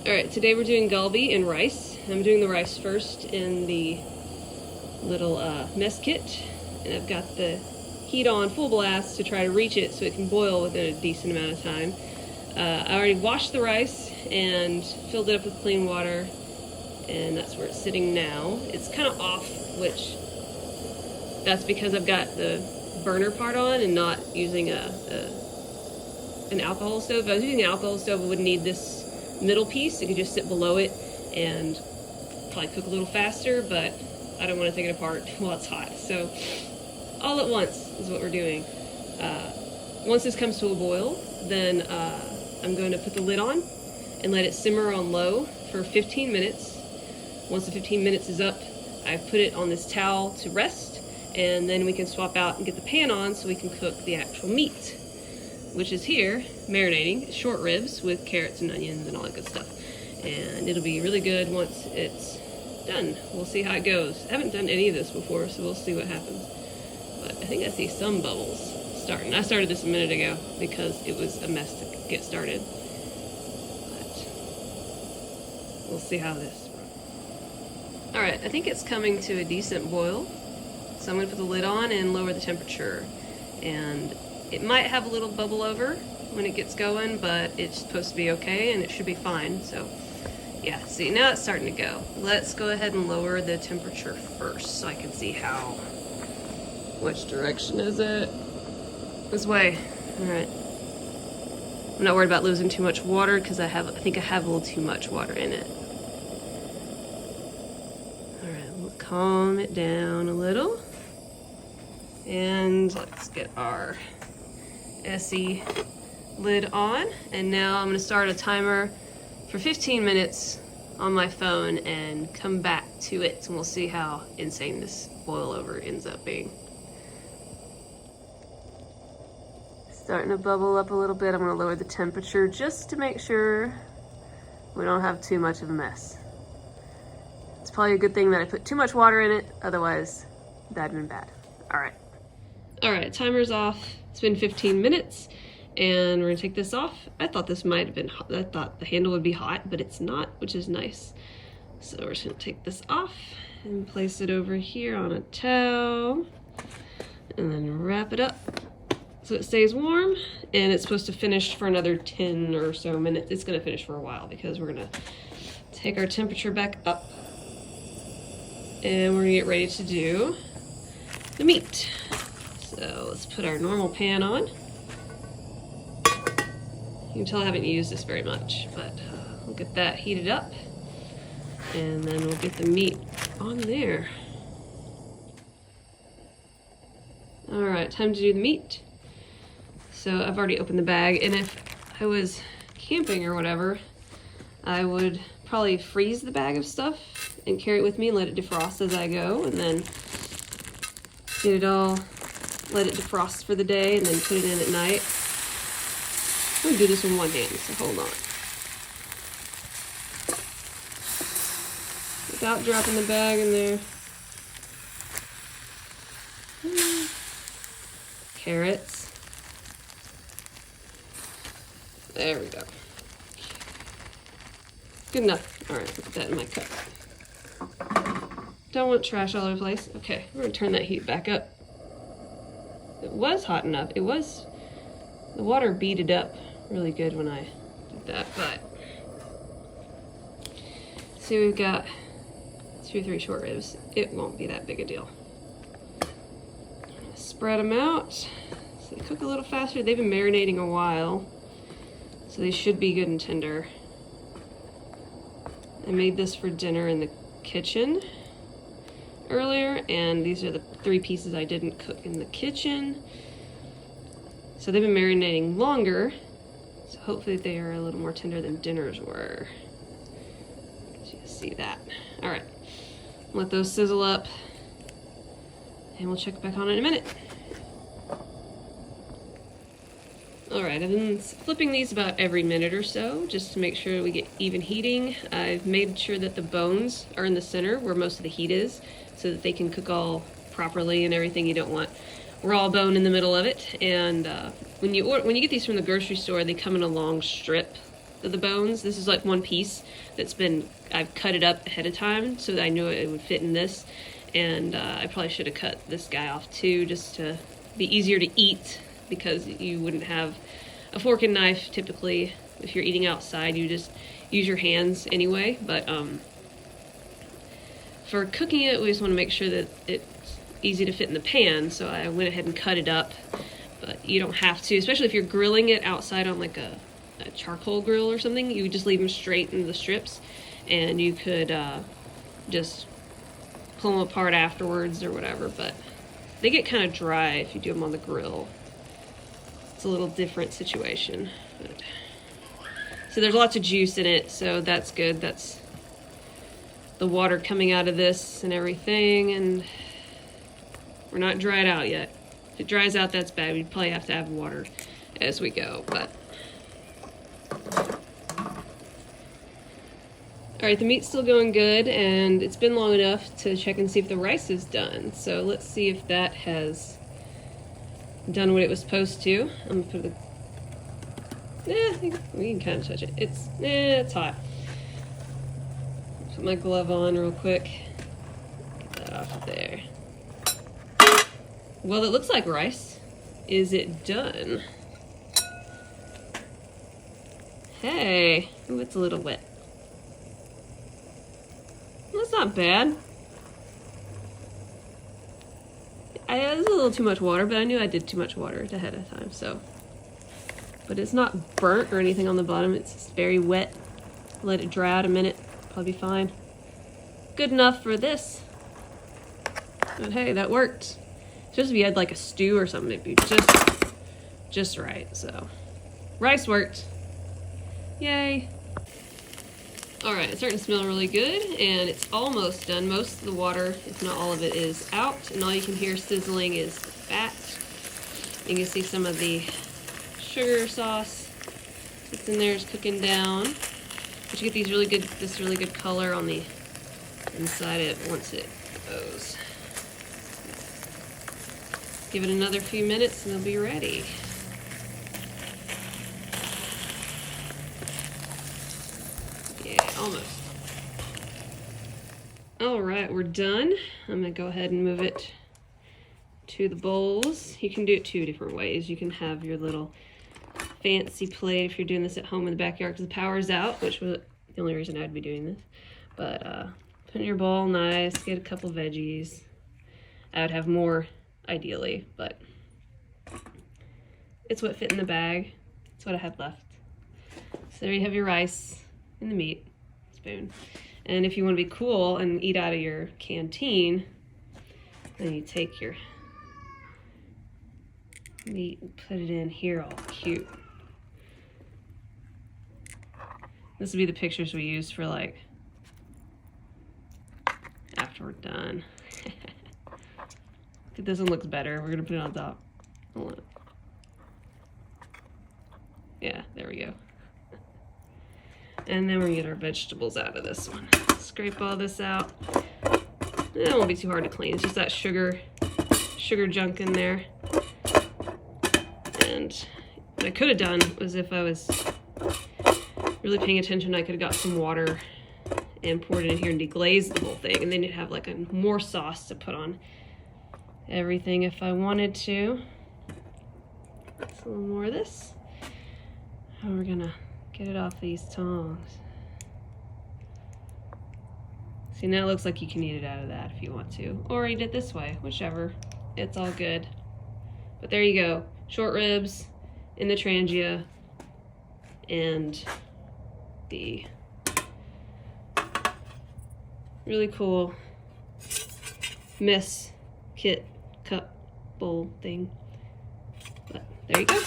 Alright, today we're doing galbi and rice. I'm doing the rice first in the little mess kit, and I've got the heat on full blast to try to reach it so it can boil within a decent amount of time. I already washed the rice and filled it up with clean water, and that's where it's sitting now. It's kind of off, which that's because I've got the burner part on and not using an alcohol stove. If I was using an alcohol stove, I would need this middle piece. It could just sit below it and probably cook a little faster, but I don't want to take it apart while it's hot. So all at once is what we're doing. Once this comes to a boil, then I'm going to put the lid on and let it simmer on low for 15 minutes. Once the 15 minutes is up, I put it on this towel to rest, and then we can swap out and get the pan on so we can cook the actual meat, which is here, marinating, short ribs with carrots and onions and all that good stuff. And it'll be really good once it's done. We'll see how it goes. I haven't done any of this before, so we'll see what happens. But I think I see some bubbles starting. I started this a minute ago because it was a mess to get started. But we'll see how this runs. Alright, I think it's coming to a decent boil. So I'm going to put the lid on and lower the temperature. And it might have a little bubble over when it gets going, but it's supposed to be okay and it should be fine. So yeah, see, now it's starting to go. Let's go ahead and lower the temperature first so I can see which direction is it? This way. All right. I'm not worried about losing too much water because I think I have a little too much water in it. All right, we'll calm it down a little. And let's get our SE lid on, and now I'm going to start a timer for 15 minutes on my phone and come back to it, and we'll see how insane this boil over ends up being. Starting to bubble up a little bit. I'm going to lower the temperature just to make sure we don't have too much of a mess. It's probably a good thing that I put too much water in it, otherwise that'd been bad. Alright, timer's off. It's been 15 minutes, and we're gonna take this off. I thought this might have been hot. I thought the handle would be hot, but it's not, which is nice. So we're just gonna take this off and place it over here on a towel, and then wrap it up so it stays warm. And it's supposed to finish for another 10 or so minutes. It's gonna finish for a while because we're gonna take our temperature back up, and we're gonna get ready to do the meat. So let's put our normal pan on. You can tell I haven't used this very much, but we'll get that heated up, and then we'll get the meat on there. All right, time to do the meat. So I've already opened the bag, and if I was camping or whatever, I would probably freeze the bag of stuff and carry it with me and let it defrost as I go, and then get it all, let it defrost for the day, and then put it in at night. I'm gonna do this with one hand, so hold on. Without dropping the bag in there. Carrots. There we go. Good enough. All right, put that in my cup. Don't want trash all over the place. Okay, we're gonna turn that heat back up. It was hot enough. The water beaded up really good when I did that, but see, we've got 2 or 3 short ribs. It won't be that big a deal. Spread them out so they cook a little faster. They've been marinating a while, so they should be good and tender. I made this for dinner in the kitchen earlier, and these are the 3 pieces I didn't cook in the kitchen. So they've been marinating longer, so hopefully they are a little more tender than dinners were. So you see that. All right, let those sizzle up, and we'll check back on it in a minute. All right, I've been flipping these about every minute or so just to make sure we get even heating. I've made sure that the bones are in the center where most of the heat is, so that they can cook all properly and everything. You don't want raw bone in the middle of it. And when you get these from the grocery store, they come in a long strip of the bones. This is like one piece that's been, I've cut it up ahead of time so that I knew it would fit in this. And I probably should have cut this guy off too, just to be easier to eat, because you wouldn't have a fork and knife typically. If you're eating outside, you just use your hands anyway. But for cooking it, we just want to make sure that it's easy to fit in the pan, so I went ahead and cut it up. But you don't have to, especially if you're grilling it outside on like a charcoal grill or something. You would just leave them straight into the strips, and you could just pull them apart afterwards or whatever. But they get kind of dry if you do them on the grill. It's a little different situation. But, so there's lots of juice in it, so that's good. That's the water coming out of this and everything, and we're not dried out yet. If it dries out, that's bad. We'd probably have to add water as we go, but. All right, the meat's still going good, and it's been long enough to check and see if the rice is done. So let's see if that has done what it was supposed to. I'm gonna put we can kind of touch it. It's hot. Put my glove on real quick. Get that off of there. Well, it looks like rice. Is it done? Hey, ooh, it's a little wet. That's not bad. There's a little too much water, but I knew I did too much water ahead of time, so. But it's not burnt or anything on the bottom. It's just very wet. Let it dry out a minute. Probably be fine. Good enough for this. But hey, that worked. Just if you had like a stew or something, it'd be just right. So, rice worked. Yay. All right, it's starting to smell really good, and it's almost done. Most of the water, if not all of it, is out, and all you can hear sizzling is the fat. You can see some of the sugar sauce that's in there is cooking down. But you get these this really good color on the inside it once it goes. Give it another few minutes, and they'll be ready. Almost. All right, we're done. I'm gonna go ahead and move it to the bowls. You can do it two different ways. You can have your little fancy plate if you're doing this at home in the backyard because the power's out, which was the only reason I'd be doing this. But put in your bowl, nice, get a couple veggies. I would have more, ideally, but it's what fit in the bag. It's what I had left. So there you have your rice and the meat. Spoon. And if you want to be cool and eat out of your canteen, then you take your meat and put it in here all cute. This would be the pictures we use for like after we're done. This one looks better. We're gonna put it on top. Hold on. Yeah, there we go. And then we're gonna get our vegetables out of this one. Scrape all this out. It won't be too hard to clean. It's just that sugar junk in there. And what I could have done was, if I was really paying attention, I could have got some water and poured it in here and deglazed the whole thing. And then you'd have like more sauce to put on everything if I wanted to. That's a little more of this. And we're gonna get it off these tongs. See, now it looks like you can eat it out of that if you want to. Or eat it this way, whichever. It's all good. But there you go. Short ribs in the Trangia and the really cool mess kit cup bowl thing. But there you go.